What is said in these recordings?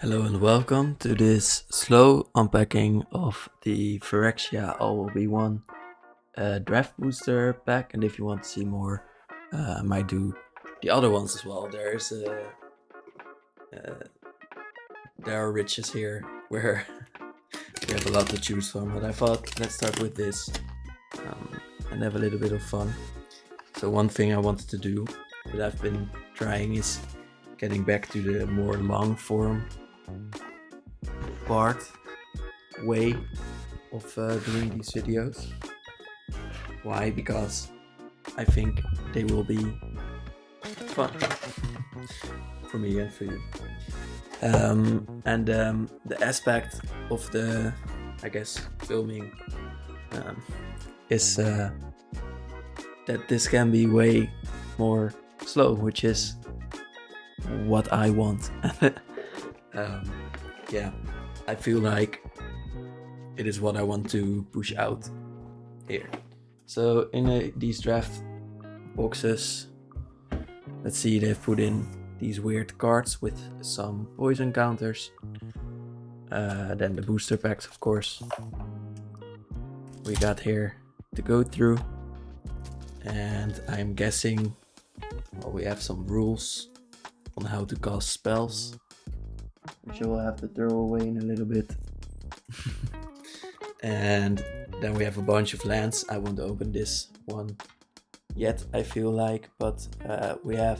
Hello and welcome to this slow unpacking of the Phyrexia All Will Be One draft booster pack. And if you want to see more, I might do the other ones as well. There are riches here where we have a lot to choose from. But I thought let's start with this and have a little bit of fun. So one thing I wanted to do that I've been trying is getting back to the more long form way of doing these videos. Why? Because I think they will be fun for me and for you. The aspect of the, I guess, filming is that this can be way more slow, which is what I want. I feel like it is what I want to push out here. So in these draft boxes, let's see, they've put in these weird cards with some poison counters. Then the booster packs, of course, we got here to go through. And I'm guessing, we have some rules on how to cast spells, which I will have to throw away in a little bit. And then we have a bunch of lands. I won't open this one yet, I feel like, but we have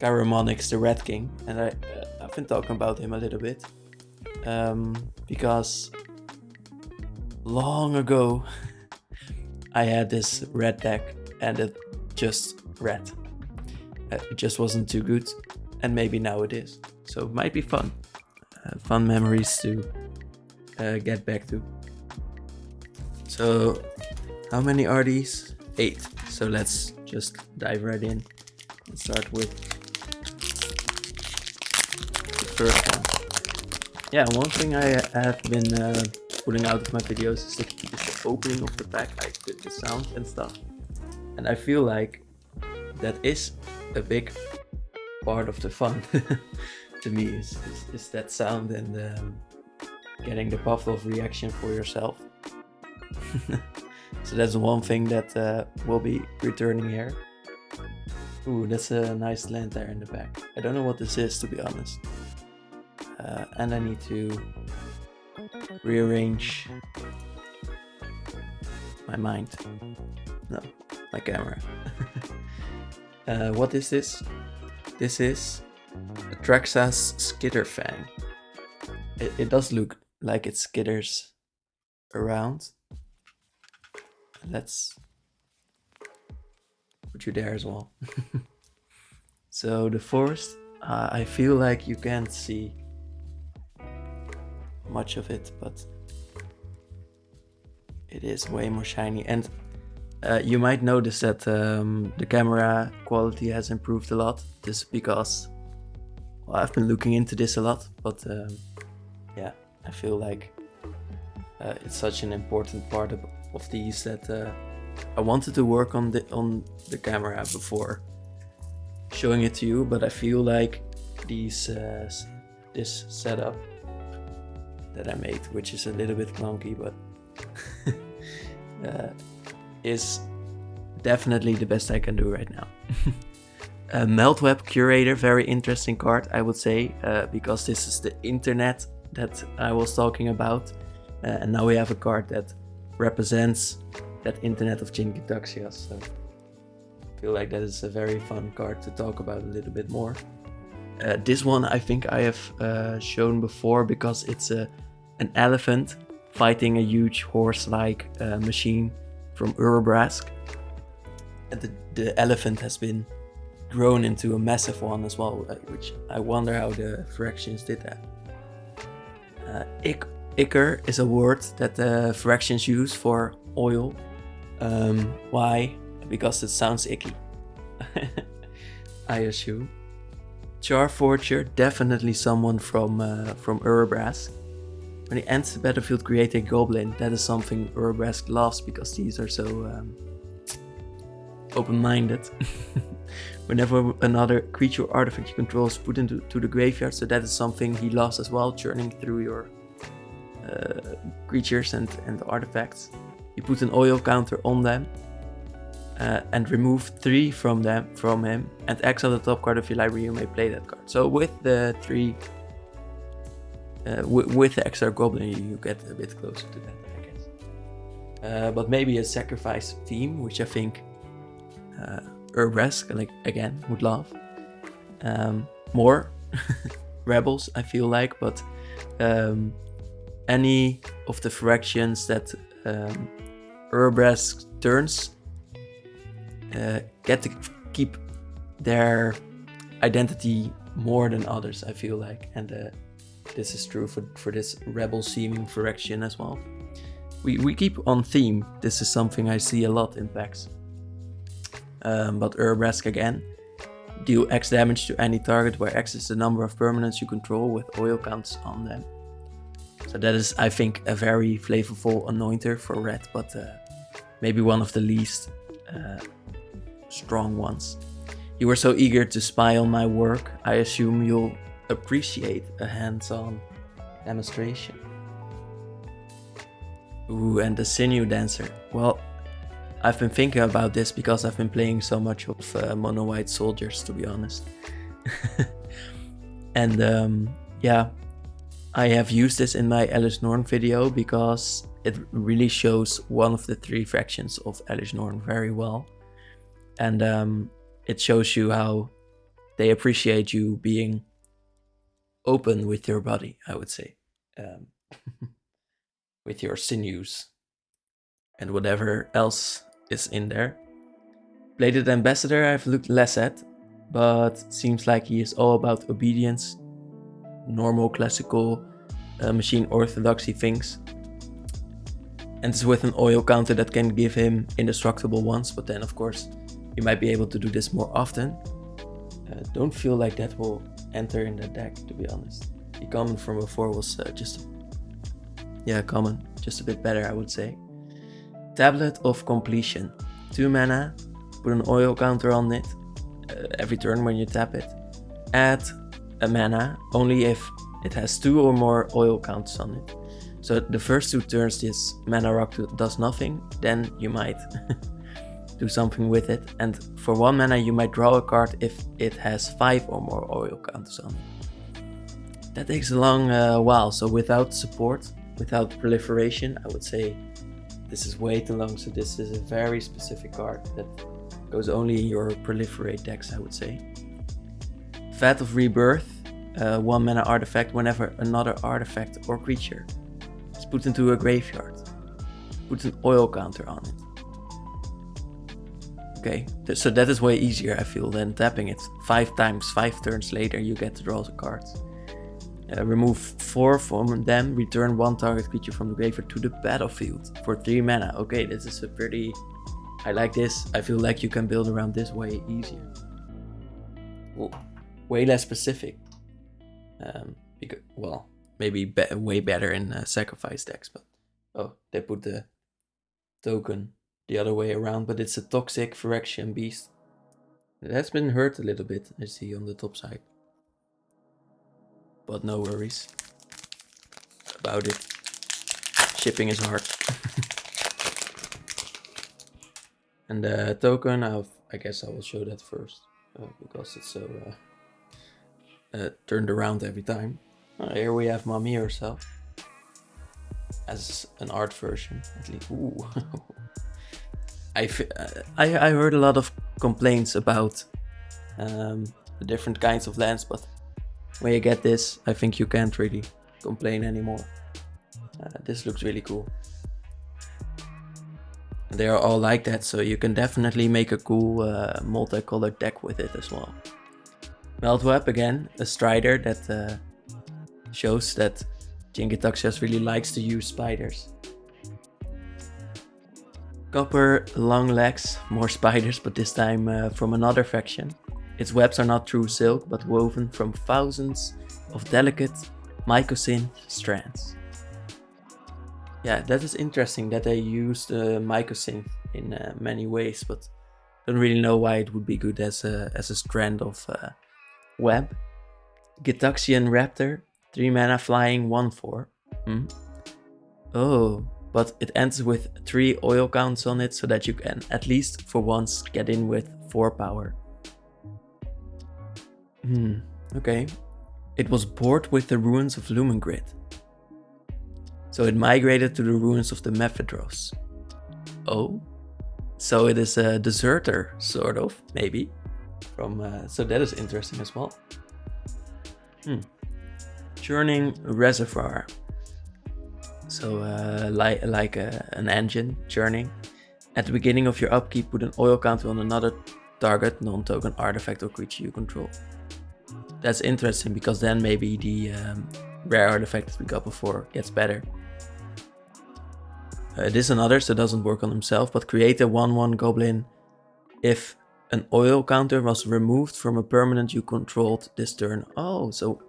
Chiromonix, the Red King, and I've been talking about him a little bit because long ago I had this red deck and it just red. It just wasn't too good, and maybe now it is. So it might be fun. Fun memories to get back to. So how many are these? 8. So let's just dive right in and start with the first one. Yeah, one thing I have been putting out of my videos is the opening of the pack, like the sound and stuff. And I feel like that is a big part of the fun to me is that sound and getting the Pavlov reaction for yourself. So that's one thing that will be returning here. Ooh, that's a nice land there in the back. I don't know what this is, to be honest. And I need to rearrange my mind. No, my camera. What is this? This is a Traxas Skitterfang. It does look like it skitters around. Let's put you there as well. So the forest, I feel like you can't see much of it, but it is way more shiny. And you might notice that the camera quality has improved a lot. This is because, well, I've been looking into this a lot, but yeah, I feel like it's such an important part of these that I wanted to work on the camera before showing it to you, but I feel like this setup that I made, which is a little bit clunky, but is definitely the best I can do right now. Meltweb Curator, very interesting card, I would say, because this is the internet that I was talking about, and now we have a card that represents that internet of Jin-Gitaxias. So I feel like that is a very fun card to talk about a little bit more. This one I think I have shown before because it's an elephant fighting a huge horse-like machine from Urabrask. And the elephant has been grown into a massive one as well, which I wonder how the fractions did that. Icker is a word that the fractions use for oil. Why? Because it sounds icky. I assume. Charforger, definitely someone from Urabrask. When he enters the battlefield, create a goblin. That is something Urabrask loves because these are so open-minded. Whenever another creature or artifact you control is put into the graveyard, so that is something he loves as well, churning through your creatures and artifacts. You put an oil counter on them and remove 3 from him, and exile the top card of your library. You may play that card. So with the 3, with the extra goblin, you get a bit closer to that, I guess. But maybe a sacrifice theme, which I think Urbrask, like again, would love. More rebels, I feel like, but any of the fractions that Urbrask turns get to keep their identity more than others, I feel like, and this is true for this rebel seeming fraction as well. We keep on theme. This is something I see a lot in packs. But Urbrask again, deal X damage to any target where X is the number of permanents you control with oil counts on them. So that is, I think, a very flavorful anointer for red, but maybe one of the least strong ones. You were so eager to spy on my work, I assume you'll appreciate a hands-on demonstration. Ooh, and the Sinew Dancer. Well, I've been thinking about this because I've been playing so much of Mono White Soldiers, to be honest. And yeah, I have used this in my Elish Norn video because it really shows one of the 3 fractions of Elish Norn very well. And it shows you how they appreciate you being open with your body, I would say. With your sinews and whatever else is in there. Bladed Ambassador I've looked less at, but seems like he is all about obedience, normal classical machine orthodoxy things. And it's with an oil counter that can give him indestructible ones, but then of course you might be able to do this more often. Don't feel like that will enter in the deck, to be honest. The common from before was common, just a bit better, I would say. Tablet of Completion, 2 mana, put an oil counter on it every turn when you tap it. Add a mana only if it has 2 or more oil counts on it. So the first 2 turns this mana rock does nothing, then you might do something with it. And for 1 mana you might draw a card if it has 5 or more oil counters on it. That takes a long while, so without support, without proliferation, I would say this is way too long. So this is a very specific card that goes only in your proliferate decks, I would say. Vat of Rebirth, 1 mana artifact. Whenever another artifact or creature is put into a graveyard, put an oil counter on it. Okay, so that is way easier, I feel, than tapping it 5 times. 5 turns later you get to draw the cards. Remove 4 from them, return 1 target creature from the graveyard to the battlefield for 3 mana. Okay, this is a pretty... I like this. I feel like you can build around this way easier. Well, way less specific. Because, well, maybe way better in sacrifice decks, but... Oh, they put the token the other way around, but it's a toxic Phyrexian beast. It has been hurt a little bit, I see on the top side. But no worries about it. Shipping is hard. And the token, I guess I will show that first. Because it's so turned around every time. Here we have Mommy herself. As an art version, at least. Ooh. I heard a lot of complaints about the different kinds of lands, but when you get this, I think you can't really complain anymore. This looks really cool. They are all like that, so you can definitely make a cool multicolored deck with it as well. Meltweb again, a strider that shows that Jingitaxias really likes to use spiders. Copper, long legs, more spiders, but this time from another faction. Its webs are not true silk, but woven from thousands of delicate mycosynth strands. Yeah, that is interesting that they used mycosynth in many ways, but Don't really know why it would be good as a strand of web. Gitaxian Raptor, 3 mana flying, 1/4. Oh, but it ends with 3 oil counts on it so that you can at least for once get in with 4 power. Okay. It was bored with the ruins of Lumengrid. So it migrated to the ruins of the Mephedros. Oh? So it is a deserter, sort of, maybe. So that is interesting as well. Churning reservoir. So like an engine churning. At the beginning of your upkeep, put an oil counter on another target, non-token artifact or creature you control. That's interesting because then maybe the rare artifact that we got before gets better. It is another, so it doesn't work on himself, but create a 1/1 goblin if an oil counter was removed from a permanent you controlled this turn. Oh, so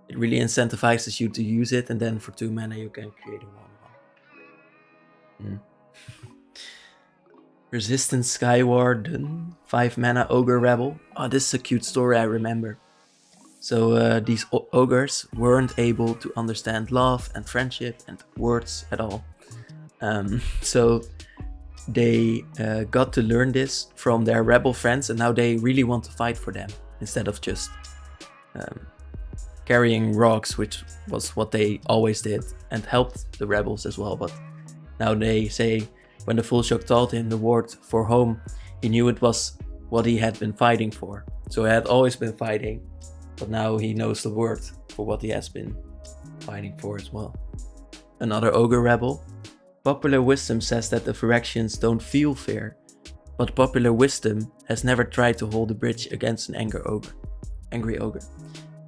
it really incentivizes you to use it, and then for 2 mana you can create a 1/1. Resistance Skywarden, 5 mana Ogre Rebel. Oh, this is a cute story I remember. So these ogres weren't able to understand love and friendship and words at all. So they got to learn this from their rebel friends, and now they really want to fight for them instead of just carrying rocks, which was what they always did and helped the rebels as well. But now they say when the Full Shock taught him the word for home, he knew it was what he had been fighting for. So he had always been fighting, but now he knows the word for what he has been fighting for as well. Another ogre rebel. Popular wisdom says that the Phyrexians don't feel fear, but popular wisdom has never tried to hold a bridge against an angry ogre.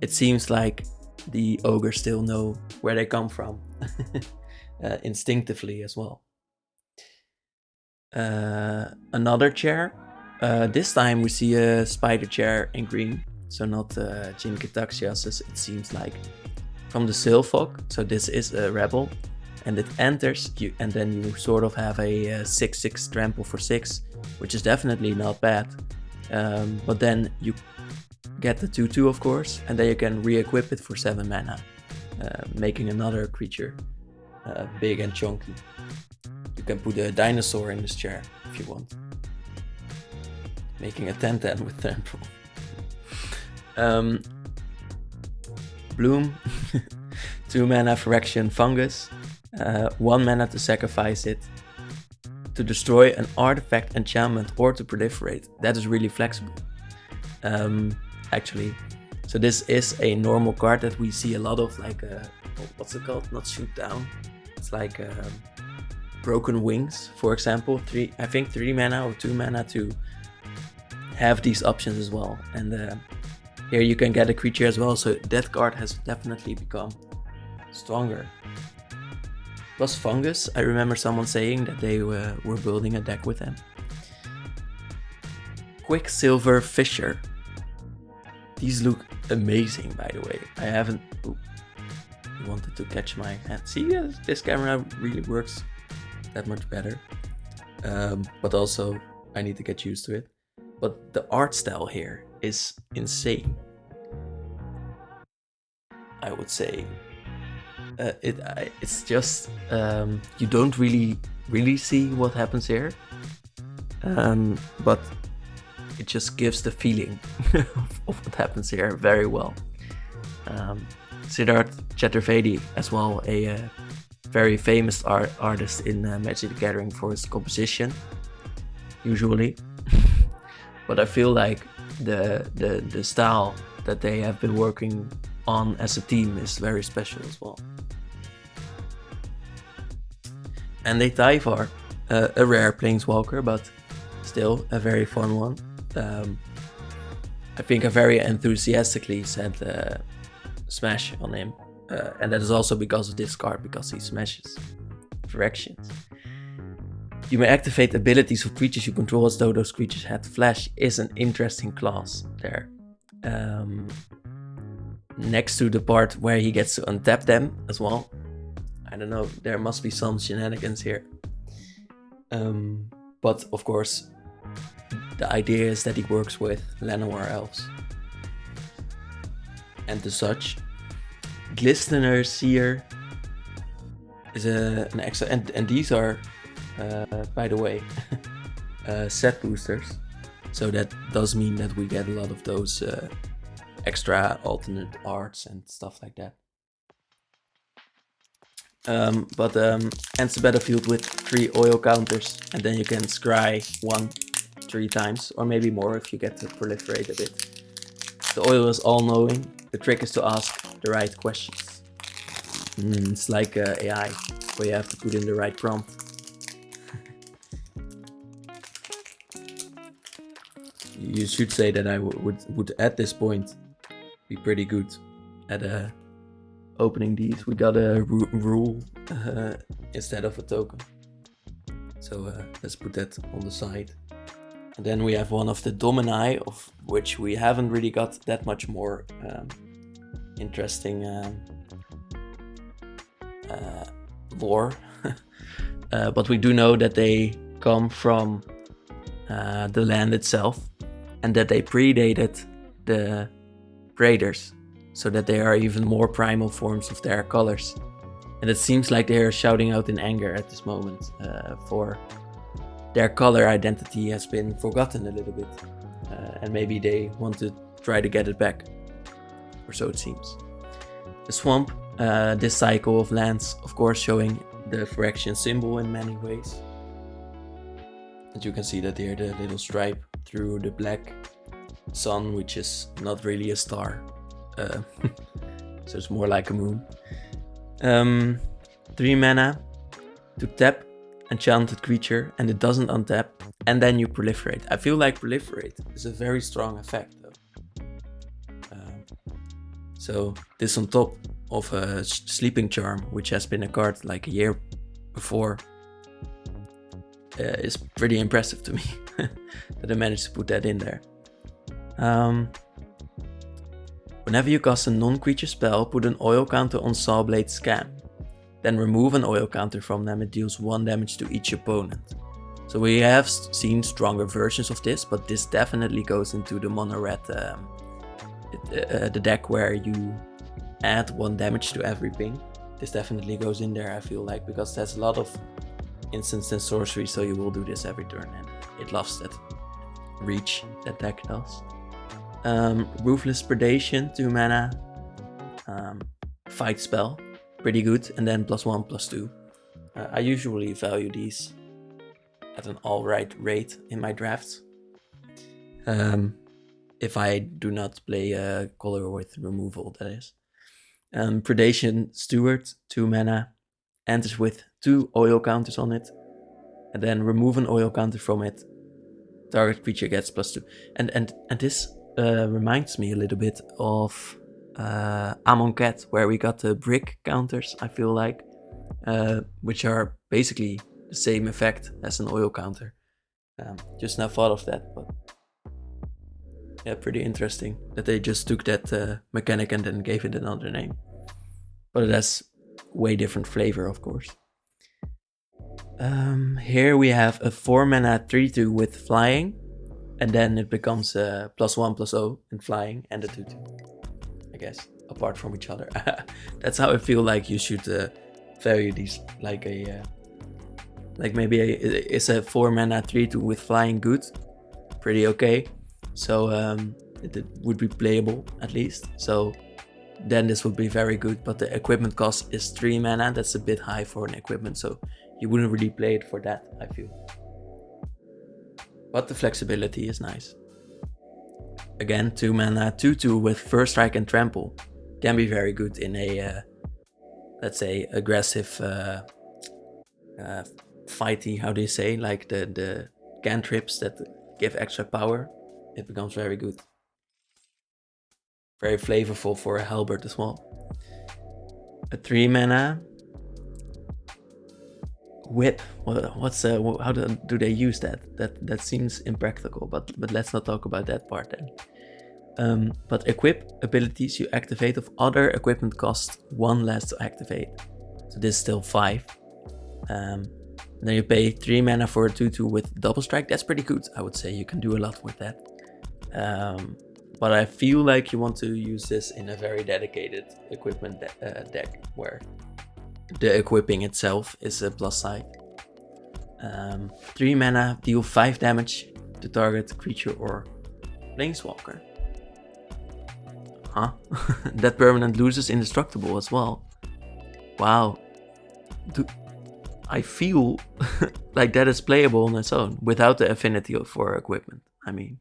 It seems like the ogres still know where they come from, instinctively as well. Another chair. This time we see a spider chair in green, so not Jin Gitaxias as it seems like. From the Silphok, so this is a rebel. And it enters, and then you sort of have a 6/6 trample for 6, which is definitely not bad. But then you get the 2/2 of course, and then you can re-equip it for 7 mana, making another creature big and chunky. You can put a dinosaur in this chair if you want, making a 10/10 with trample. Bloom, 2 mana Phyrexian Fungus. 1 mana to sacrifice it, to destroy an artifact, enchantment, or to proliferate. That is really flexible, actually. So this is a normal card that we see a lot of, like, what's it called? Not shoot down. It's like Broken Wings, for example. 3 mana or 2 mana to have these options as well. And here you can get a creature as well, so that card has definitely become stronger. Plus Fungus, I remember someone saying that they were building a deck with them. Quicksilver Fisher. These look amazing, by the way. I haven't wanted to catch my hand. See, this camera really works that much better. But also, I need to get used to it. But the art style here is insane, I would say. It's just you don't really see what happens here, but it just gives the feeling of what happens here very well. Siddharth Chaturvedi as well, a very famous artist in Magic the Gathering for his composition, usually. But I feel like the style that they have been working on as a team is very special as well. And a Tyvar, a rare planeswalker, but still a very fun one. I think I very enthusiastically said smash on him, and that is also because of this card, because he smashes Phyrexians. You may activate abilities of creatures you control as though those creatures had flash, is an interesting clause there. Next to the part where he gets to untap them as well. I don't know, there must be some shenanigans here. But of course, the idea is that he works with Llanowar elves. And as such, Glistener Seer is an extra, and these are, by the way, set boosters. So that does mean that we get a lot of those extra alternate arts and stuff like that. But ends the battlefield with 3 oil counters, and then you can scry 1 3 times, or maybe more if you get to proliferate a bit. The oil is all-knowing. The trick is to ask the right questions. It's like AI, where you have to put in the right prompt. You should say that I would at this point be pretty good at opening these. We got a rule instead of a token. So let's put that on the side. And then we have one of the Domini, of which we haven't really got that much more interesting lore. But we do know that they come from the land itself, and that they predated the Raiders, so that they are even more primal forms of their colors. And it seems like they are shouting out in anger at this moment, for their color identity has been forgotten a little bit, and maybe they want to try to get it back, or so it seems. The swamp, this cycle of lands, of course, showing the Phyrexian symbol in many ways. And you can see that here the little stripe through the black sun, which is not really a star, so it's more like a moon. 3 mana to tap enchanted creature, and it doesn't untap, and then you proliferate. I feel like proliferate is a very strong effect though. So this on top of a sleeping charm, which has been a card like a year before, is pretty impressive to me that I managed to put that in there. Whenever you cast a non-creature spell, put an oil counter on Sawblade Scan. Then remove an oil counter from them. It deals 1 damage to each opponent. So we have seen stronger versions of this, but this definitely goes into the mono-red, the deck where you add 1 damage to every ping. This definitely goes in there, I feel like, because there's a lot of instants and sorcery, so you will do this every turn, and it loves that reach that deck does. Ruthless Predation, 2 mana, fight spell, pretty good, and then +1/+2. I usually value these at an alright rate in my drafts. If I do not play a color with removal, that is. Predation Steward, 2 mana, enters with 2 oil counters on it, and then remove an oil counter from it. Target creature gets +2. And this reminds me a little bit of Amonkhet, where we got the brick counters, I feel like, which are basically the same effect as an oil counter. Just now thought of that, but yeah, pretty interesting that they just took that mechanic and then gave it another name. But it has way different flavor, of course. Here we have a 4 mana 3/2 with flying, and then it becomes a +1/+0 in flying and a 2/2, I guess, apart from each other. That's how I feel like you should value these, like a maybe is a 4 mana 3/2 with flying good, pretty okay. So it would be playable at least. So then this would be very good, but the equipment cost is 3 mana. That's a bit high for an equipment, so you wouldn't really play it for that, I feel. But the flexibility is nice. Again, 2 mana 2/2 with First Strike and Trample can be very good in a, let's say, aggressive, fighty, how do you say, like the cantrips that give extra power. It becomes very good. Very flavorful for a halberd as well. A 3 mana whip. What's how do they use that? That seems impractical, but let's not talk about that part then. But equip abilities you activate of other equipment cost 1 less to activate. So this is still 5. Then you pay 3 mana for a 2/2 with double strike. That's pretty good, I would say. You can do a lot with that. But I feel like you want to use this in a very dedicated equipment deck where the equipping itself is a plus side. 3 mana, deal 5 damage to target creature or planeswalker. Huh? That permanent loses indestructible as well. Wow. I feel like that is playable on its own without the affinity for equipment. I mean,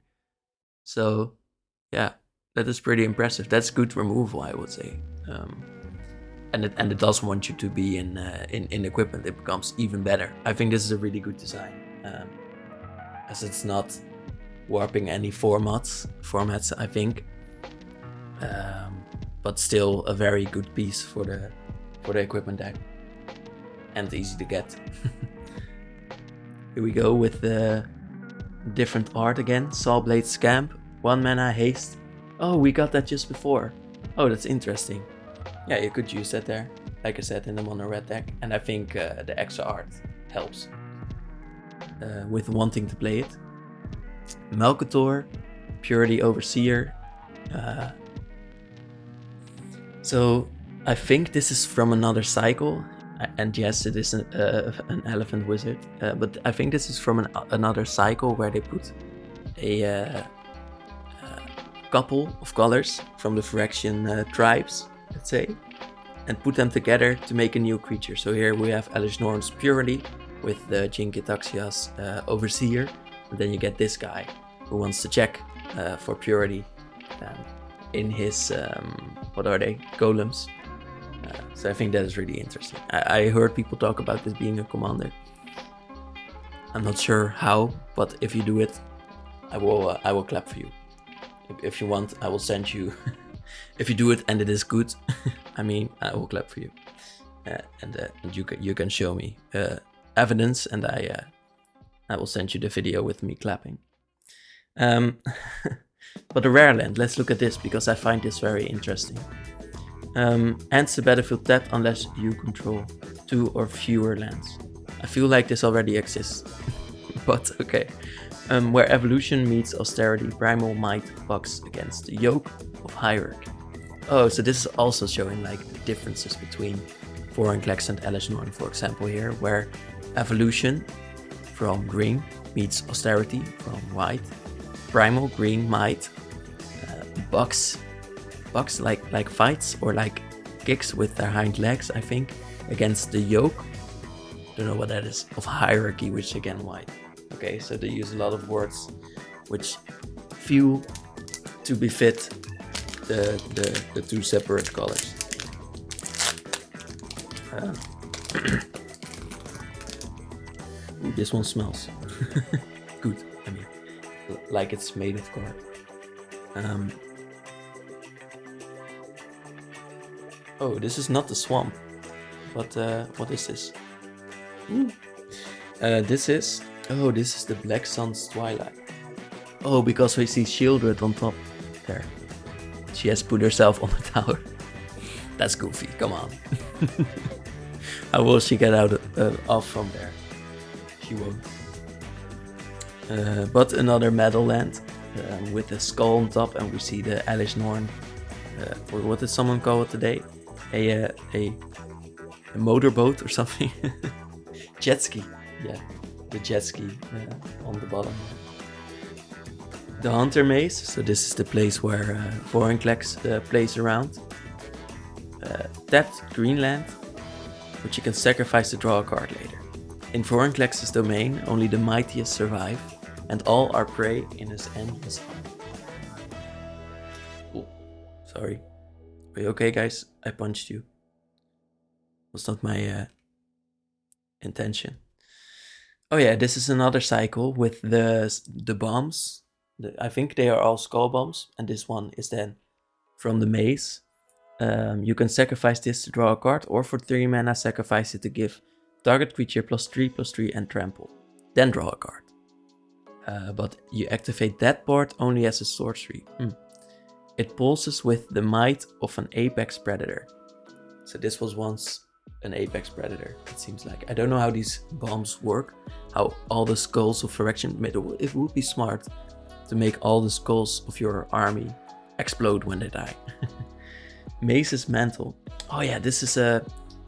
so yeah, that is pretty impressive. That's good removal, I would say. And it does want you to be in equipment. It becomes even better. I think this is a really good design, as it's not warping any formats. I think, but still a very good piece for the equipment deck, and easy to get. Here we go with the different art again. Sawblade Scamp, 1 mana haste. Oh, we got that just before. Oh, that's interesting. Yeah, you could use that there, like I said, in the mono red deck, and I think the extra art helps with wanting to play it. Melkator, Purity Overseer. So I think this is from another cycle, and yes, it is an elephant wizard, but I think this is from another cycle where they put a couple of colors from the Phyrexian tribes, let's say, and put them together to make a new creature. So here we have Elish Norn's Purity with the Jin-Gitaxias Overseer, and then you get this guy who wants to check for Purity in his, what are they, golems. So I think that is really interesting. I heard people talk about this being a commander. I'm not sure how, but if you do it, I will clap for you. If you want, I will send you. If you do it and it is good, I mean, I will clap for you, and you can show me evidence, and I will send you the video with me clapping. But the rare land, let's look at this because I find this very interesting. Ends the battlefield tapped unless you control 2 or fewer lands. I feel like this already exists, but okay. Where evolution meets austerity, primal might bucks against the yoke of hierarchy. Oh, so this is also showing like the differences between Vorinclex and Elish Norn, for example, here, where evolution from green meets austerity from white, primal green might bucks like fights or like kicks with their hind legs, I think, against the yoke. Don't know what that is, of hierarchy, which again white. Okay, so they use a lot of words which feel to befit the two separate colors. Ooh, this one smells good. I mean, like it's made of card. Oh, this is not the swamp, but what is this? This is the Black Sun's Twilight. Oh, because we see Shieldred on top there. She has put herself on the tower. That's goofy, come on. How will she get out off from there? She won't. But another Meadowland with a skull on top, and we see the Elish Norn. Or what did someone call it today? A motorboat or something? Jet ski, yeah. The jet ski on the bottom. The Hunter Maze, so this is the place where Vorinclex plays around. Tapped Greenland, which you can sacrifice to draw a card later. In Vorinclex's domain, only the mightiest survive, and all are prey in his endless hunt. Oh, sorry. Are you okay, guys? I punched you. Was not my intention. Oh yeah, this is another cycle with the bombs. I think they are all skull bombs, and this one is then from the maze. You can sacrifice this to draw a card, or for 3 mana sacrifice it to give target creature +3/+3 and trample. Then draw a card. But you activate that board only as a sorcery. It pulses with the might of an apex predator. So this was once an apex predator, it seems like. I don't know how these bombs work, how all the skulls of Phyrexian... It would be smart to make all the skulls of your army explode when they die. Mace's mantle. Oh yeah, this is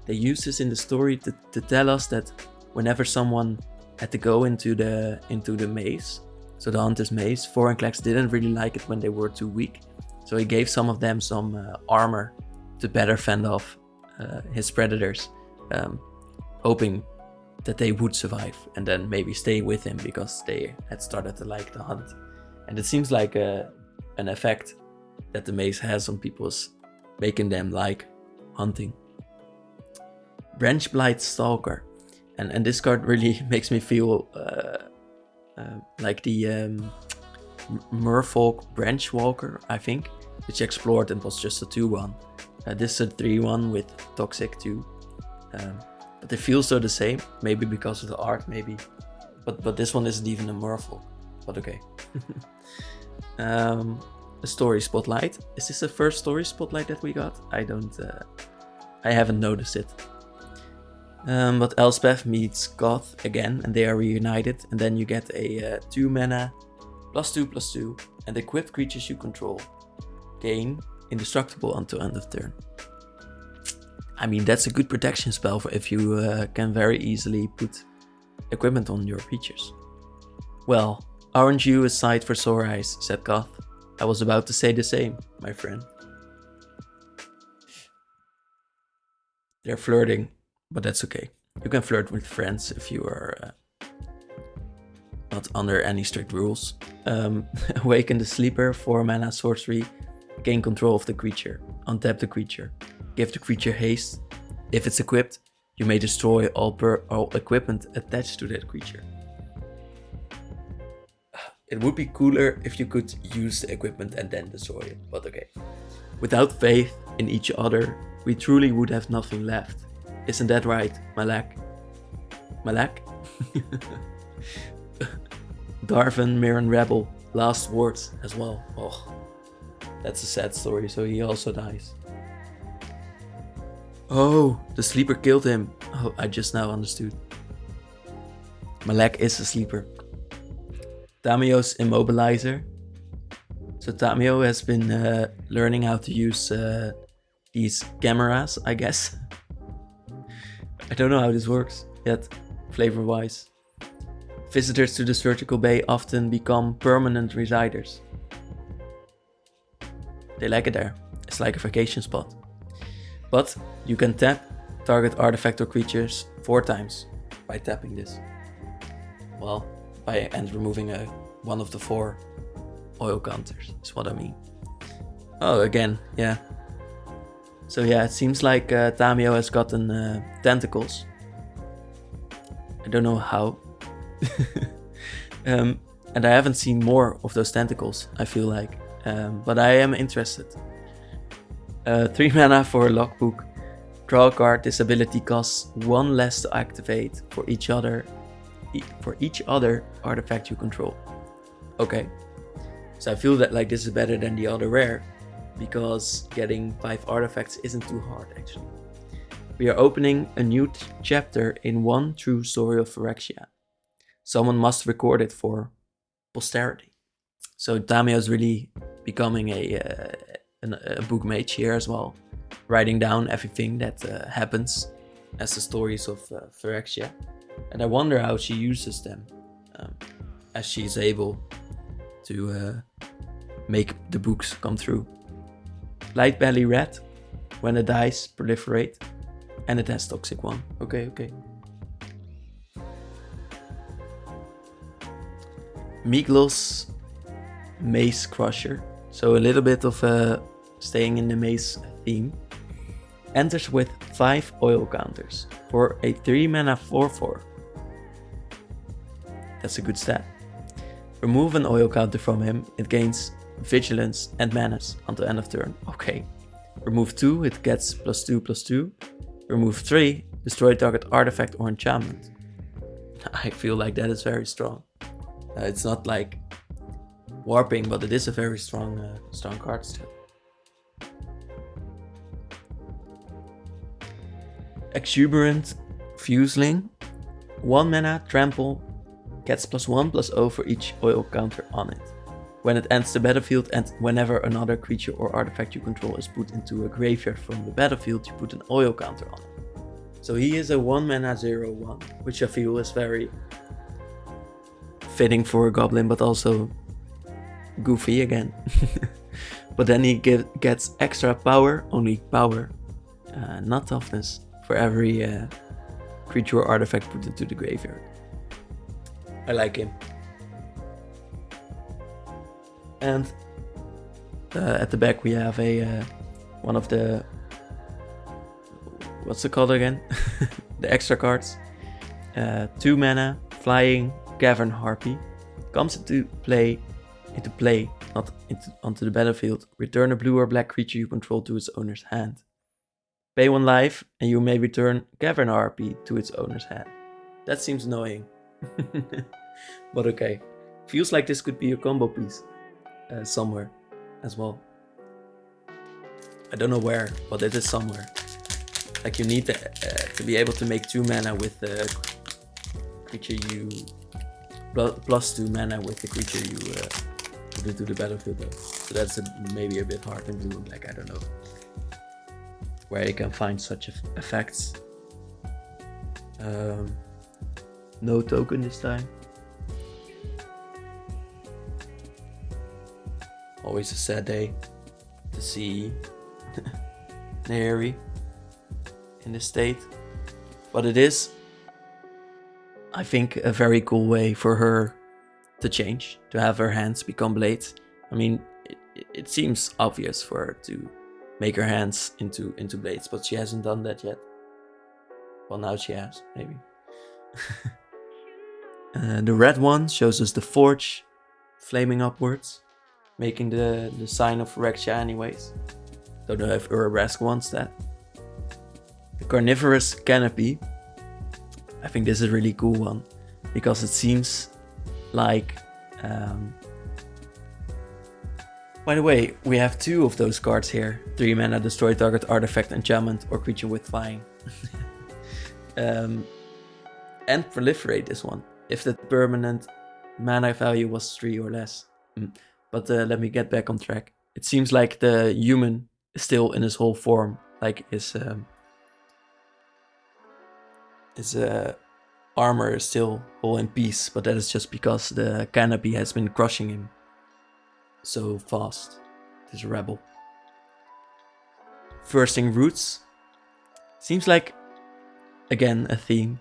they use this in the story to tell us that whenever someone had to go into the maze, so the hunter's maze, Vorinclex didn't really like it when they were too weak. So he gave some of them some armor to better fend off his predators, hoping that they would survive and then maybe stay with him because they had started to like the hunt. And it seems like an effect that the maze has on people, is making them like hunting. Branch Blight Stalker. And this card really makes me feel like the Merfolk Branch Walker, I think, which explored and was just a 2-1. This is a 3-1 with Toxic too. But they feel so the same, maybe because of the art, maybe. But this one isn't even a Merfolk, but okay. A story spotlight. Is this the first story spotlight that we got? I haven't noticed it. But Elspeth meets Goth again, and they are reunited, and then you get a 2 mana, +2/+2, and equipped creatures you control gain indestructible until end of turn. I mean, that's a good protection spell for if you can very easily put equipment on your creatures. Well, aren't you a sight for sore eyes, said Goth. I was about to say the same, my friend. They're flirting, but that's okay. You can flirt with friends if you are not under any strict rules. Awaken the Sleeper, 4 mana sorcery. Gain control of the creature. Untap the creature. Give the creature haste. If it's equipped, you may destroy all equipment attached to that creature. It would be cooler if you could use the equipment and then destroy it, but okay. Without faith in each other, we truly would have nothing left. Isn't that right, Malak? Malak? Darvin, Mirren Rebel, last words as well. Oh, that's a sad story, so he also dies. Oh, the sleeper killed him. Oh, I just now understood. Malak is a sleeper. Tamiyo's immobilizer. So Tamiyo has been learning how to use these cameras, I guess. I don't know how this works yet, flavor-wise. Visitors to the surgical bay often become permanent residers. They like it there. It's like a vacation spot. But you can tap target artifact or creatures 4 times by tapping this. Well, and removing one of the 4 oil counters is what I mean. Oh, again, yeah. So yeah, it seems like Tamiyo has gotten tentacles. I don't know how. And I haven't seen more of those tentacles, I feel like. But I am interested. 3 mana for a logbook. Draw a card. This ability costs 1 less to activate for each other artifact you control. Okay. So I feel that like this is better than the other rare, because getting 5 artifacts isn't too hard actually. We are opening a new chapter in one true story of Phyrexia. Someone must record it for posterity. So Tamiyo is really becoming a book mage here as well, writing down everything that happens as the stories of Phyrexia. And I wonder how she uses them, as she is able to make the books come through. Light Belly Rat. When it dies, proliferate. And it has Toxic 1. Okay. Miglos Maze Crusher. So a little bit of staying in the maze theme. Enters with 5 oil counters for a 3 mana 4/4. That's a good stat. Remove an oil counter from him, it gains vigilance and menace until end of turn. Okay. Remove 2, it gets +2/+2. Remove 3, destroy target artifact or enchantment. I feel like that is very strong. It's not like warping, but it is a very strong card still. Exuberant Fuseling. 1 mana, trample, gets +1/+0 for each oil counter on it. When it enters the battlefield and whenever another creature or artifact you control is put into a graveyard from the battlefield, you put an oil counter on it. So he is a 1 mana 0/1, which I feel is very fitting for a goblin, but also goofy again. But then he gets extra power, only power, not toughness, for every creature or artifact put into the graveyard. I like him. And at the back we have a one of the, what's it called again? The extra cards. 2 mana, flying, Cavern Harpy. Comes into play, not onto the battlefield. Return a blue or black creature you control to its owner's hand. Pay 1 life and you may return Cavern Harpy to its owner's hand. That seems annoying. But okay. Feels like this could be a combo piece somewhere as well. I don't know where, but it is somewhere. Like you need to be able to make 2 mana with the creature you... +2 mana with the creature you put into the battlefield though. So that's maybe a bit hard in blue and black, I don't know where you can find such effects. No token this time. Always a sad day to see Neheri in this state. But it is, I think, a very cool way for her to change, to have her hands become blades. I mean, it seems obvious for her to make her hands into blades, but she hasn't done that yet. Well, now she has, maybe. The red one shows us the forge flaming upwards, making the sign of Phyrexia anyways. Don't know if Urabrask wants that. The carnivorous canopy. I think this is a really cool one, because it seems like... By the way, we have 2 of those cards here. 3 mana, destroy target artifact, enchantment, or creature with flying. And proliferate this one, if the permanent mana value was 3 or less. But let me get back on track. It seems like the human is still in his whole form, like his armor is still all in piece, but that is just because the canopy has been crushing him so fast, this rebel. Bursting Roots. Seems like, again, a theme.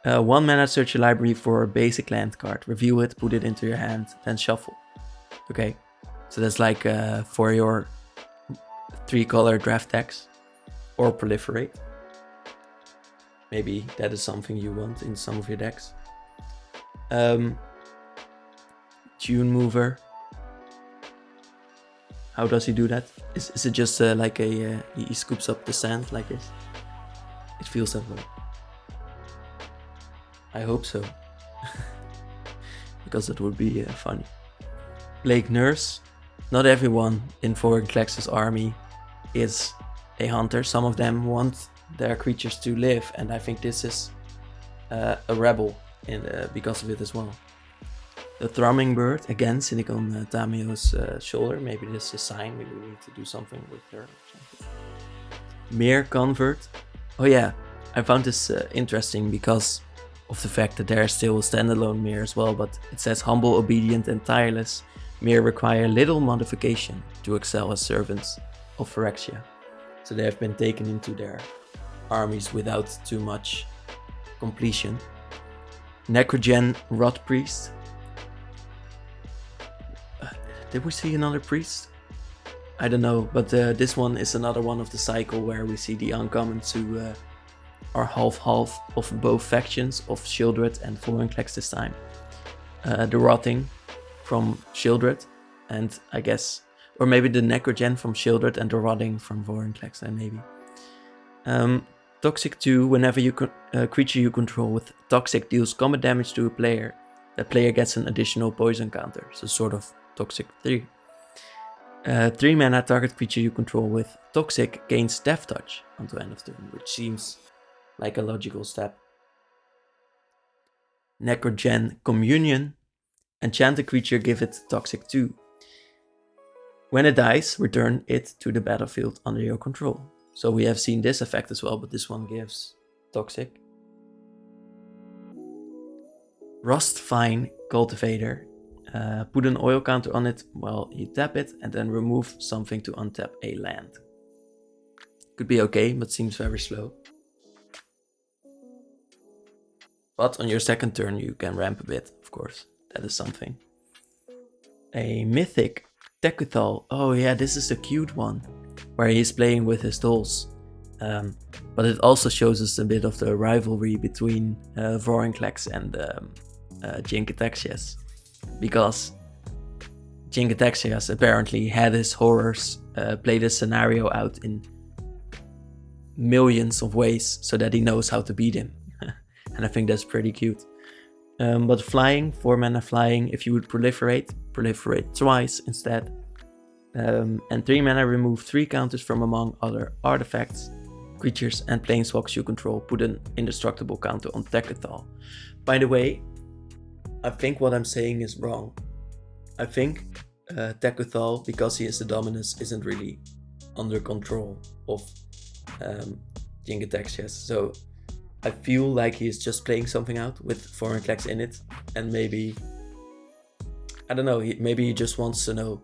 1 mana, search your library for a basic land card. Review it, put it into your hand, then shuffle. Okay, so that's like for your 3-color draft decks. Or proliferate. Maybe that is something you want in some of your decks. Tune Mover. How does he do that? Is it just like a... he scoops up the sand like this? It feels that way. I hope so. Because it would be funny. Plague Nurse. Not everyone in Vorinclex's army is a hunter. Some of them want their creatures to live, and I think this is a rebel because of it as well. The Thrumming Bird, again sitting on Tamio's shoulder. Maybe this is a sign, maybe we need to do something with her. Mere Convert. Oh yeah, I found this interesting because of the fact that there is still a standalone Mere as well, but it says humble, obedient and tireless. Mere require little modification to excel as servants of Phyrexia. So they have been taken into their armies without too much completion. Necrogen Rot Priest. Did we see another priest? I don't know, but this one is another one of the cycle where we see the uncommons who are half-half of both factions of Shieldred and Vorinclex this time. The Rotting from Shieldred, and I guess, or maybe the Necrogen from Shieldred and the Rotting from Vorinclex then maybe. Toxic 2, whenever a creature you control with Toxic deals combat damage to a player, that player gets an additional poison counter, so sort of Toxic 3. 3 mana, target creature you control with Toxic gains Death Touch until end of turn, which seems like a logical step. Necrogen Communion. Enchant a creature, give it Toxic 2. When it dies, return it to the battlefield under your control. So we have seen this effect as well, but this one gives Toxic. Rustvine Cultivator. Put an oil counter on it while you tap it, and then remove something to untap a land. Could be okay, but seems very slow. But on your second turn you can ramp a bit, of course. That is something. A Mythic Tekuthal. Oh yeah, this is the cute one, where he's playing with his dolls. But it also shows us a bit of the rivalry between Vorinclex and Jinkataxias. Because Jinkataxias apparently had his horrors play this scenario out in millions of ways so that he knows how to beat him. And I think that's pretty cute. But flying, 4 mana flying, if you would proliferate twice instead. And 3 mana, remove 3 counters from among other artifacts, creatures, and planeswalks you control. Put an indestructible counter on Tekuthal. By the way, I think what I'm saying is wrong. I think Tekuthal, because he is the Dominus, isn't really under control of Jinkataxias. So I feel like he's just playing something out with Vorinclex in it, and maybe, I don't know, maybe he just wants to know.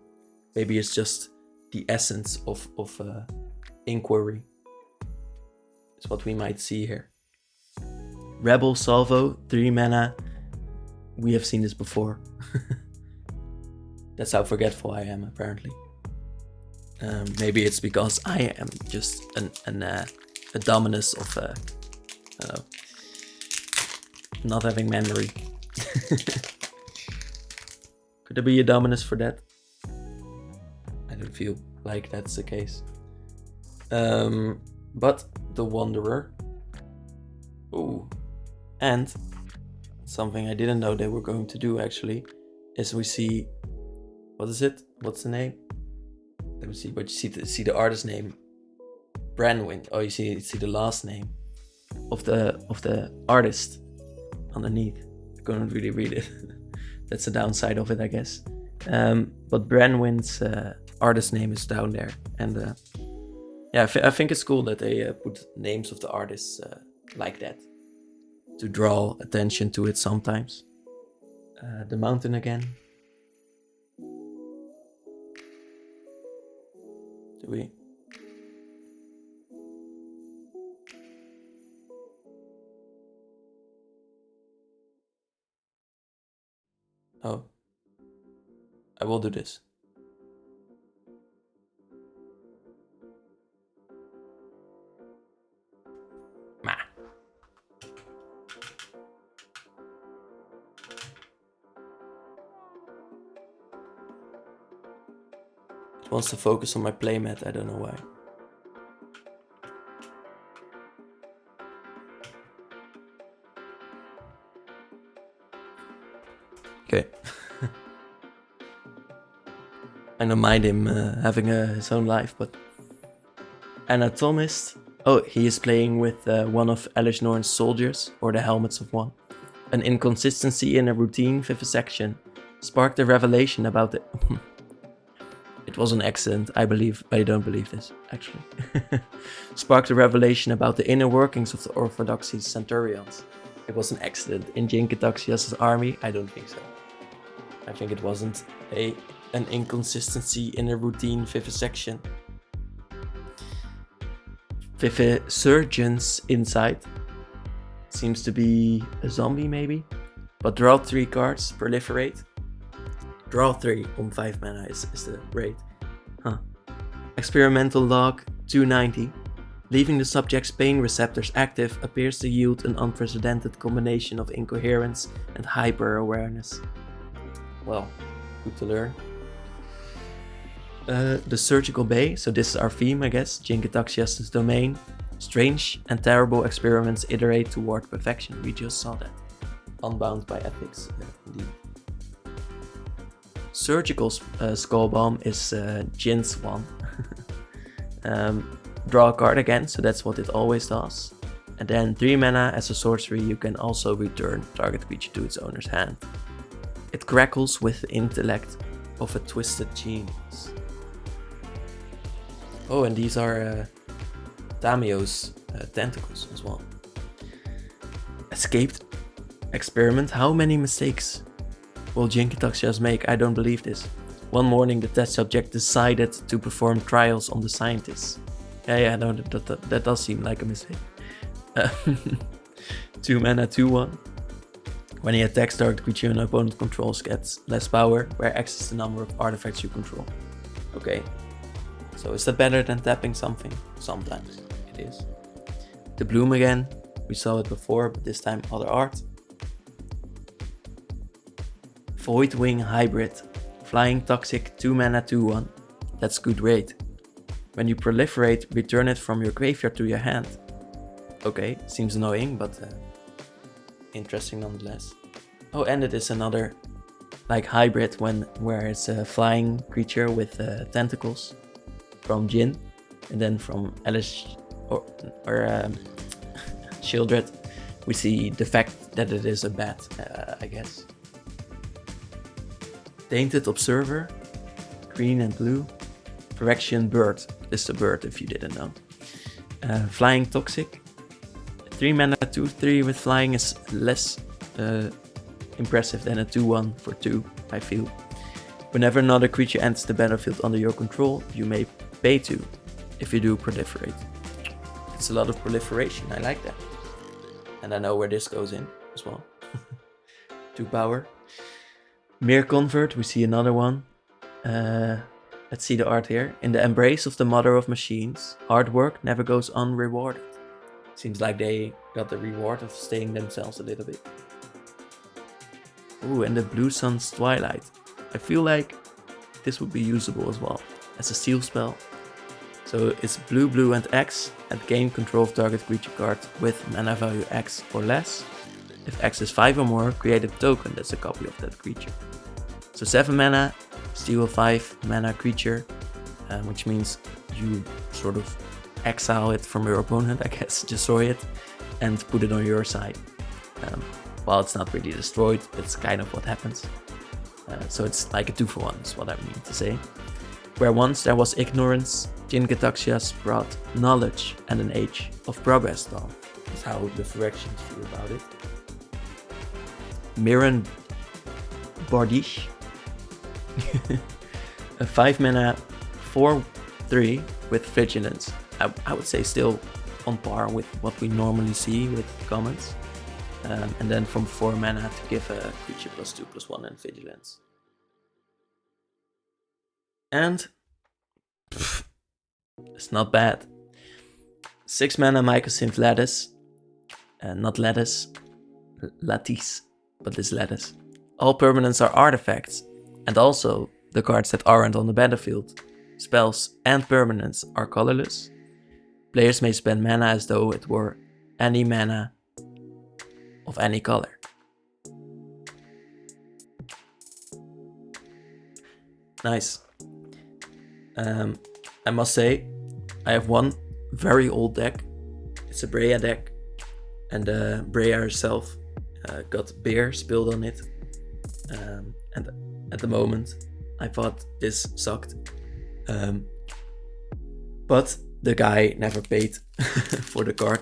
Maybe it's just the essence of inquiry. It's what we might see here. Rebel Salvo, 3 mana. We have seen this before. That's how forgetful I am, apparently. Maybe it's because I am just a Dominus of not having memory. Could there be a Dominus for that? I don't feel like that's the case. But the Wanderer. Ooh. And something I didn't know they were going to do actually is we see, what is it? What's the name? Let me see, but you see the artist name, Branwyn. Oh, you see the last name of the artist underneath. I couldn't really read it. That's the downside of it, I guess. But Branwyn's artist name is down there, and yeah, I think it's cool that they put names of the artists like that to draw attention to it sometimes. The mountain again. Do we? Oh, I will do this. Meh. It wants to focus on my playmat, I don't know why. Okay. I don't mind him having his own life, but... Anatomist. Oh, he is playing with one of Elish Norn's soldiers, or the helmets of one. An inconsistency in a routine vivisection sparked a revelation about the... It was an accident, I believe, but I don't believe this, actually. Sparked a revelation about the inner workings of the Orthodoxy Centurions. It was an accident in Jinkataxias' army? I don't think so. I think it wasn't an inconsistency in a routine vivisection. Vivisurgence Insight. Seems to be a zombie, maybe? But draw 3 cards, proliferate. Draw 3 on 5 mana is the rate. Huh. Experimental log 290. Leaving the subject's pain receptors active appears to yield an unprecedented combination of incoherence and hyper-awareness. Well, good to learn. The Surgical Bay, so this is our theme, I guess. Jinkataxias' domain. Strange and terrible experiments iterate toward perfection. We just saw that. Unbound by ethics, indeed. Surgical Skull Bomb is Jin's one. Draw a card again, so that's what it always does. And then 3 mana as a sorcery, you can also return target creature to its owner's hand. It crackles with the intellect of a twisted genius. Oh, and these are Tamio's tentacles as well. Escaped experiment. How many mistakes will Jin-Gitaxias make? I don't believe this. One morning, the test subject decided to perform trials on the scientists. Yeah, no, that does seem like a mistake. 2 mana, 2/1. When he attacks, target creature an opponent controls gets less power, where X is the number of artifacts you control. Okay. So is that better than tapping something? Sometimes it is. The bloom again. We saw it before, but this time other art. Voidwing Hybrid. Flying Toxic, 2 mana, 2/1. That's good rate. When you proliferate, return it from your graveyard to your hand. Okay, seems annoying, but interesting nonetheless. Oh, and it is another like hybrid where it's a flying creature with tentacles from Jin, and then from Elish or Shieldred, we see the fact that it is a bat, I guess. Tainted Observer, green and blue. Phyrexian Bird, this is a bird if you didn't know. Flying Toxic, 3 mana 2/3 with flying is less impressive than a 2/1 for 2, I feel. Whenever another creature enters the battlefield under your control, you may pay 2 if you do proliferate. It's a lot of proliferation, I like that. And I know where this goes in as well. 2 power. Mere Convert, we see another one. Let's see the art here. In the embrace of the mother of machines, hard work never goes unrewarded. Seems like they got the reward of staying themselves a little bit. Ooh, and the Blue Sun's Twilight. I feel like this would be usable as well as a steal spell. So it's blue, blue, and X, and gain control of target creature card with mana value X or less. If X is 5 or more, create a token that's a copy of that creature. So 7 mana, steal a 5 mana creature, which means you sort of exile it from your opponent, I guess, destroy it, and put it on your side. While it's not really destroyed, that's kind of what happens. So it's like a 2-for-1 is what I mean to say. Where once there was ignorance, Jin-Gitaxias brought knowledge and an age of progress down. That's how the Phyrexians feel about it. Mirren Bardiche. A 5 mana 4/3 with Vigilance. I would say still on par with what we normally see with commons. And then from 4 mana to give a creature +2/+1 and Vigilance. And it's not bad. 6 mana Mycosynth Lattice. Not Lattice. Lattice, but this Lattice. All permanents are artifacts, and also the cards that aren't on the battlefield. Spells and permanents are colorless. Players may spend mana as though it were any mana of any color. Nice. I must say, I have one very old deck. It's a Breya deck, and Breya herself got beer spilled on it. And at the moment, I thought this sucked. But the guy never paid for the card.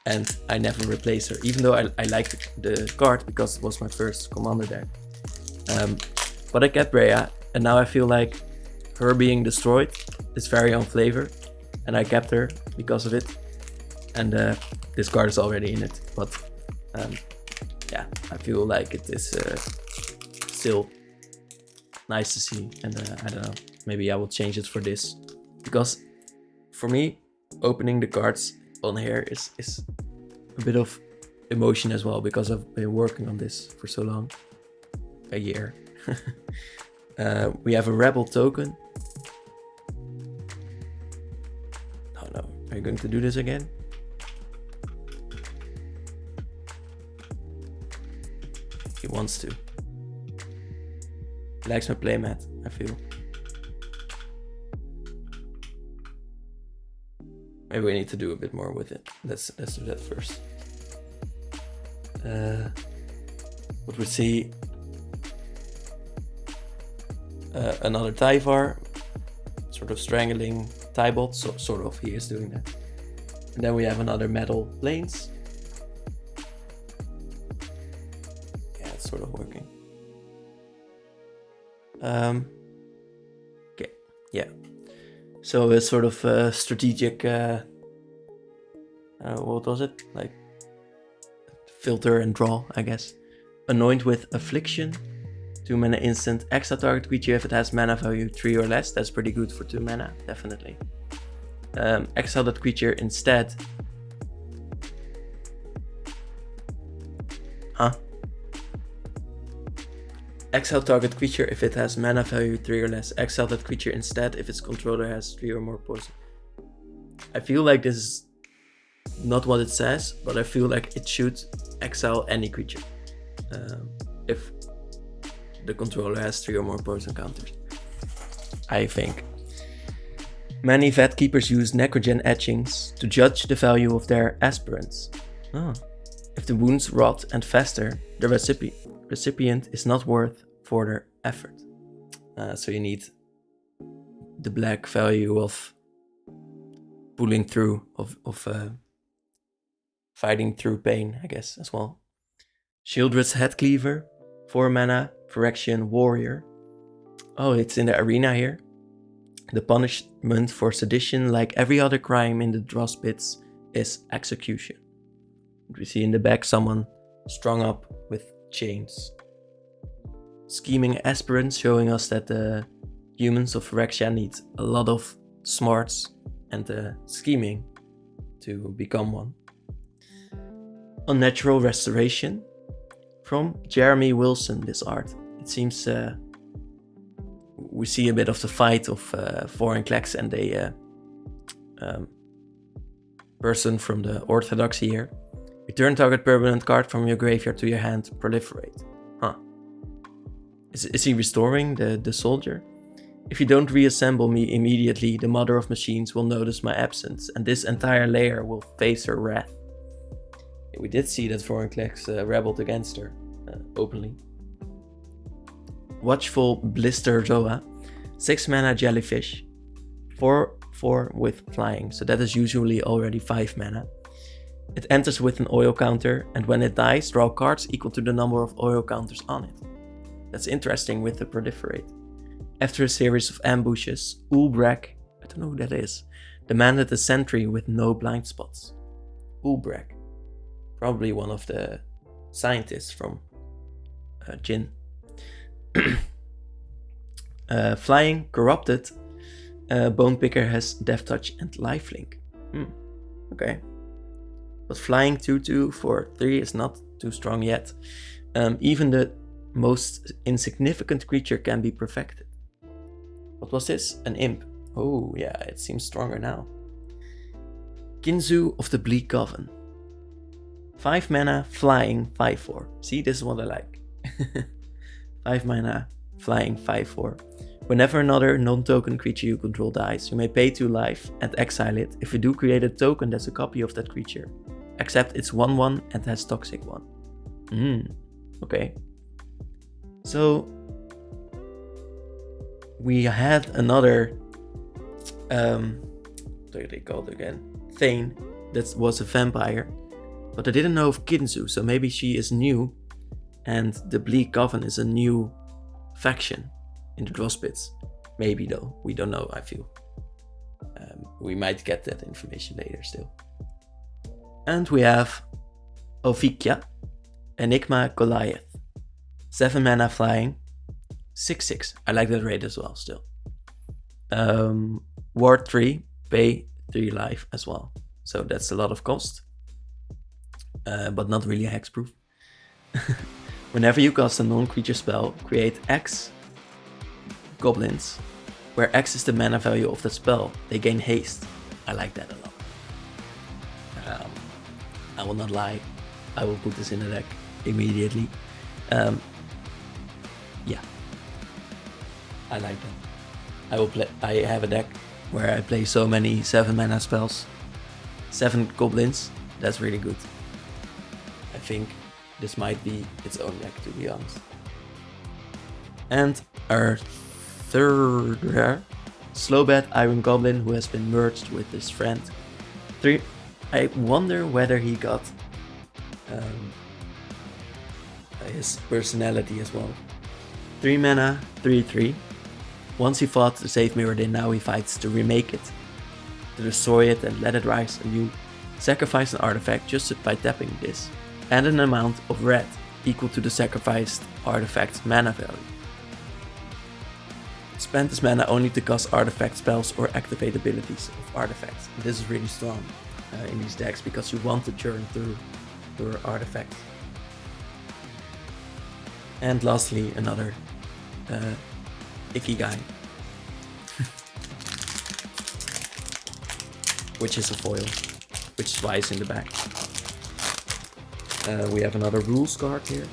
And I never replaced her, even though I liked the card because it was my first commander deck. But I kept Breya, and now I feel like her being destroyed is very on flavor, and I kept her because of it. And this card is already in it, but yeah, I feel like it is still nice to see, and I don't know, maybe I will change it for this, because for me, opening the cards on here is a bit of emotion as well, because I've been working on this for so long, a year. We have a Rebel token. Oh no, are you going to do this again? He wants to. He likes my playmat, I feel. Maybe we need to do a bit more with it. Let's do that first. What we see, another Tyvar, sort of strangling Tybot, so sort of he is doing that. And then we have another metal planes. Yeah, it's sort of working. Okay, yeah. So a sort of strategic, what was it? Like filter and draw, I guess. Anoint with Affliction. 2 mana instant. Exile target creature if it has mana value 3 or less. That's pretty good for 2 mana, definitely. Exile that creature instead. Exile target creature if it has mana value 3 or less. Exile that creature instead if its controller has 3 or more poison. I feel like this is not what it says, but I feel like it should exile any creature. If the controller has 3 or more poison counters. I think. Many Vet Keepers use Necrogen etchings to judge the value of their aspirants. If the wounds rot and fester, the recipient is not worth further effort. So you need the black value of pulling through, of fighting through pain, I guess, as well. Shieldred's Headcleaver, 4 mana, Phyrexian Warrior. Oh, it's in the arena here. The punishment for sedition, like every other crime in the Dross Pits, is execution. We see in the back someone strung up with chains. Scheming Aspirants, showing us that the humans of Phyrexia need a lot of smarts and scheming to become one. Unnatural Restoration, from Jeremy Wilson, this art. It seems we see a bit of the fight of Vorinclex and a person from the Orthodoxy here. Return target permanent card from your graveyard to your hand, proliferate. Is he restoring the soldier? If you don't reassemble me immediately, the Mother of Machines will notice my absence, and this entire layer will face her wrath. We did see that Vorinclex rebelled against her openly. Watchful Blister Zoa, 6 mana jellyfish, 4/4 with flying, so that is usually already 5 mana. It enters with an oil counter, and when it dies, draw cards equal to the number of oil counters on it. That's interesting with the proliferate. After a series of ambushes, Ulbrek, I don't know who that is, demanded a sentry with no blind spots. Ulbrek, probably one of the scientists from Jin. Flying, Corrupted, Bonepicker has Death Touch and Lifelink. Okay. But flying 2/2 for 3 is not too strong yet. Even the most insignificant creature can be perfected. What was this? An imp. Oh yeah, it seems stronger now. Kinzu of the Bleak Coven. 5 mana, flying, 5/4. See, this is what I like. 5 mana, flying, 5/4. Whenever another non-token creature you control dies, you may pay 2 life and exile it. If you do, create a token that's a copy of that creature, except it's 1/1 and has Toxic 1. Okay. So we had another, what are they called again? Thane, that was a vampire, but I didn't know of Kinzu, so maybe she is new, and the Bleak Coven is a new faction in the Dross Pits. Maybe though, we don't know, I feel. We might get that information later still. And we have Ovikia, Enigma Goliath. 7 mana flying, 6/6. I like that rate as well still. Ward 3, pay 3 life as well. So that's a lot of cost. But not really hexproof. Whenever you cast a non-creature spell, create X goblins, where X is the mana value of the spell. They gain haste. I like that a lot. I will not lie. I will put this in the deck immediately. Yeah, I like that. I have a deck where I play so many 7 mana spells 7 goblins. That's really good. I think this might be its own deck, to be honest. And our third rare, Slowbat Iron Goblin, who has been merged with his friend. 3. I wonder whether he got his personality as well. 3 mana, 3/3. Once he fought to save Mirrodin, now he fights to remake it, to destroy it and let it rise anew. Sacrifice an artifact just by tapping this, and an amount of red equal to the sacrificed artifact's mana value. Spend this mana only to cast artifact spells or activate abilities of artifacts. This is really strong in these decks because you want to churn through your artifacts. And lastly, another icky guy, which is a foil, which is why it's in the back. We have another rules card here.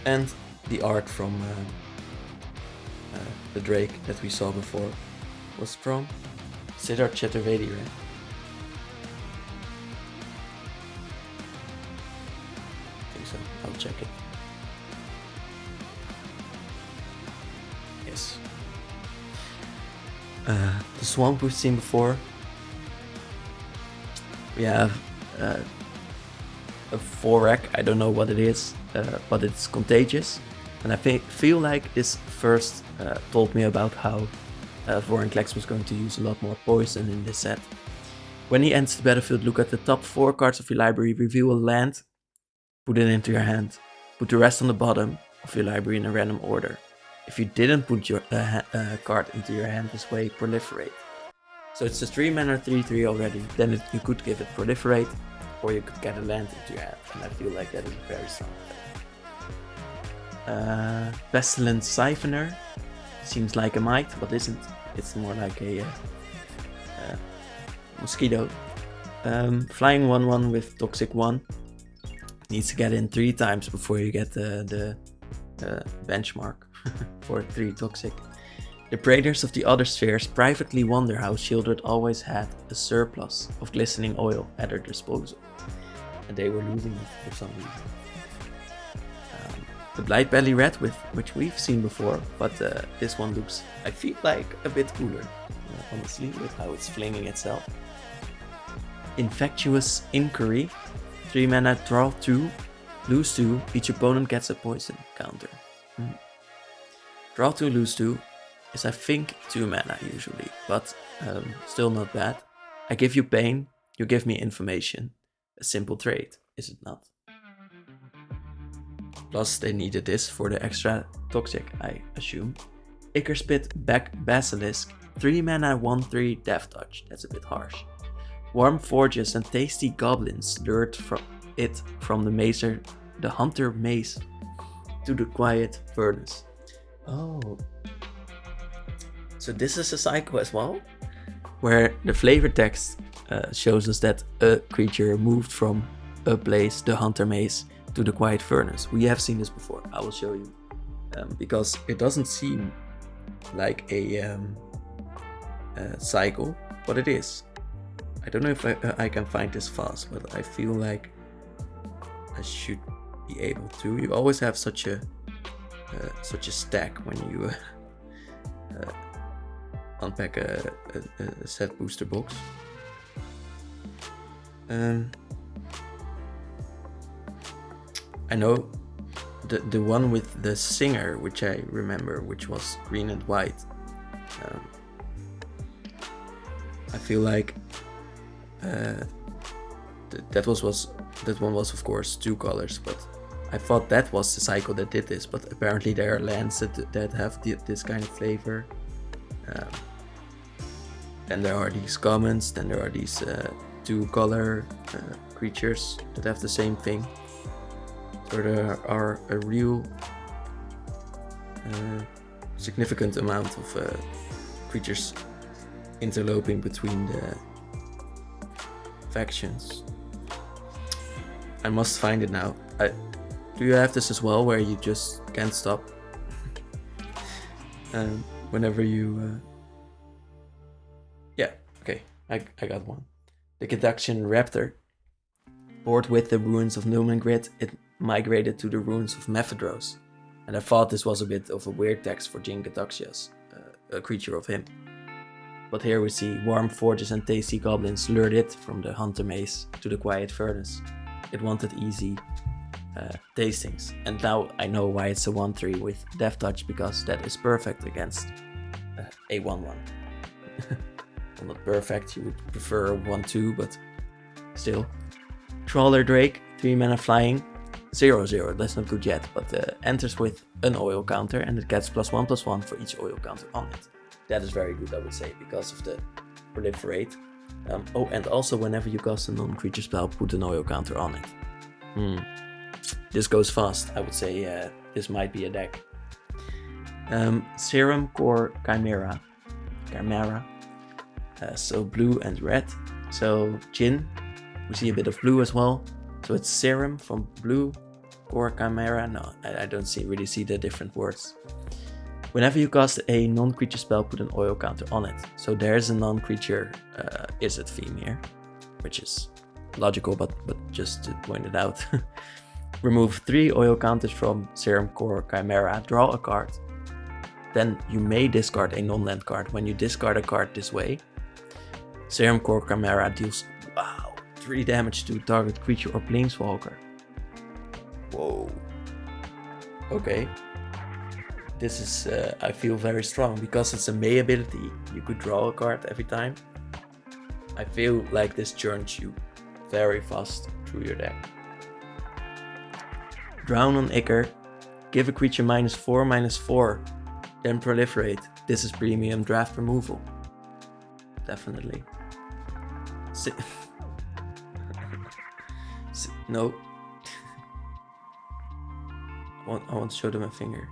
And the art from the Drake that we saw before was from Siddharth Chaturvedi, right? I think so. I'll check it. Yes. The swamp we've seen before. We have a Vorak, I don't know what it is, but it's contagious. And I feel like this first told me about how Vorinclex was going to use a lot more poison in this set. When he enters the battlefield, look at the top 4 cards of your library, reveal a land, put it into your hand. Put the rest on the bottom of your library in a random order. If you didn't put your card into your hand this way, proliferate. So it's a 3 mana 3/3 already, then you could give it proliferate, or you could get a land into your hand, and I feel like that is very strong. Pestilent Siphoner seems like a mite, but isn't. It's more like a mosquito. Flying 1/1 with Toxic 1. Needs to get in 3 times before you get the benchmark for 3 Toxic. The Praetors of the other spheres privately wonder how Shieldred always had a surplus of glistening oil at their disposal, and they were losing it for some reason. The Blightbelly Red, which we've seen before, but this one looks, I feel like, a bit cooler, honestly, with how it's flinging itself. Infectious Inquiry, 3 mana, draw 2, lose 2, each opponent gets a poison counter. Draw 2, lose 2 is, I think, 2 mana usually, but still not bad. I give you pain, you give me information. A simple trade, is it not? Plus they needed this for the extra Toxic, I assume. Ickerspit Back Basilisk, 3 mana 1/3 Death Touch, that's a bit harsh. Warm Forges and Tasty Goblins lured from the Hunter Maze to the Quiet Furnace. Oh. So this is a cycle as well, where the flavor text shows us that a creature moved from a place, the Hunter Maze, to the Quiet Furnace. We have seen this before, I will show you. Because it doesn't seem like a cycle, but it is. I don't know if I can find this fast, but I feel like I should be able to. You always have such a stack when you unpack a set booster box. I know the one with the singer, which I remember, which was green and white. I feel like that one was of course 2 colors, but I thought that was the cycle that did this. But apparently there are lands that have this kind of flavor. Then there are these commons. Then there are these 2 color creatures that have the same thing. So there are a real significant amount of creatures interloping between the factions. I must find it now. Do you have this as well, where you just can't stop? whenever you... Yeah, okay, I got one. The Caducean Raptor. Bored with the ruins of Numengrid, it migrated to the ruins of Mephedros. And I thought this was a bit of a weird text for Jin Caduceus, a creature of him. But here we see warm forges and tasty goblins lured it from the hunter maze to the quiet furnace. It wanted easy tastings, and now I know why it's a 1-3 with Death Touch, because that is perfect against a 1-1. Well, not perfect, you would prefer a 1-2, but still. Trawler Drake, 3 mana flying, 0-0, that's not good yet, but enters with an oil counter and it gets +1/+1 for each oil counter on it. That is very good, I would say, because of the proliferate. And also whenever you cast a non-creature spell, put an oil counter on it. This goes fast, I would say this might be a deck. Serum Core Chimera. So blue and red. So Jin, we see a bit of blue as well. So it's Serum from blue, Core Chimera. No, I don't really see the different words. Whenever you cast a non-creature spell, put an oil counter on it. So there's a non-creature Izzet theme here, which is logical, but just to point it out. Remove 3 oil counters from Serum Core Chimera, draw a card. Then you may discard a non-land card. When you discard a card this way, Serum Core Chimera deals 3 damage to target creature or planeswalker. Whoa. Okay. This is, I feel, very strong. Because it's a May ability, you could draw a card every time. I feel like this churns you very fast through your deck. Drown on Ichor. Give a creature -4/-4. Then proliferate. This is premium draft removal. Definitely. No. I want to show them a finger.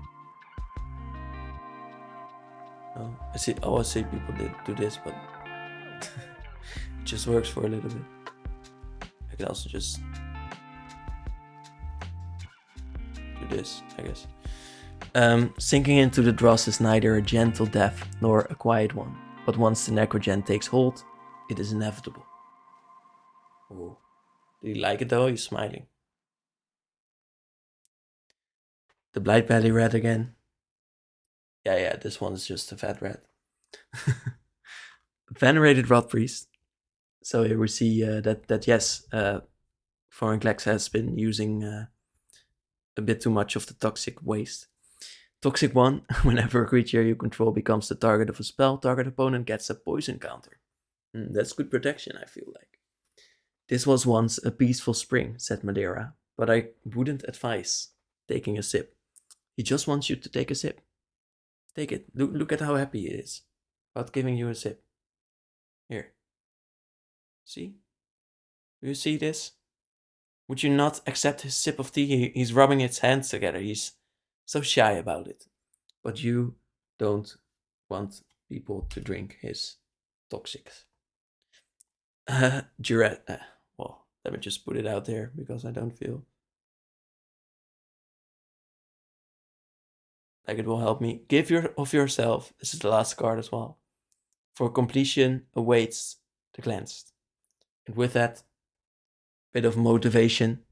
Oh, I always see people do this, but it just works for a little bit. I can also just do this, I guess. Sinking into the dross is neither a gentle death nor a quiet one, but once the Necrogen takes hold, it is inevitable. Oh, do you like it though? He's smiling. The Blight Belly Red again. Yeah, this one is just a fat red. Venerated Rot Priest. So here we see that yes, Vorinclex has been using a bit too much of the toxic waste. Toxic 1, whenever a creature you control becomes the target of a spell, target opponent gets a poison counter. That's good protection, I feel like. This was once a peaceful spring, said Madeira, but I wouldn't advise taking a sip. He just wants you to take a sip. Take it. Look at how happy he is about giving you a sip. Here. See? Do you see this? Would you not accept his sip of tea? He's rubbing his hands together. He's so shy about it. But you don't want people to drink his toxics. Well, let me just put it out there because I don't feel like it will help me. Give of yourself. This is the last card as well. For completion awaits the cleansed. And with that bit of motivation,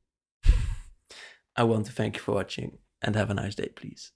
I want to thank you for watching and have a nice day, please.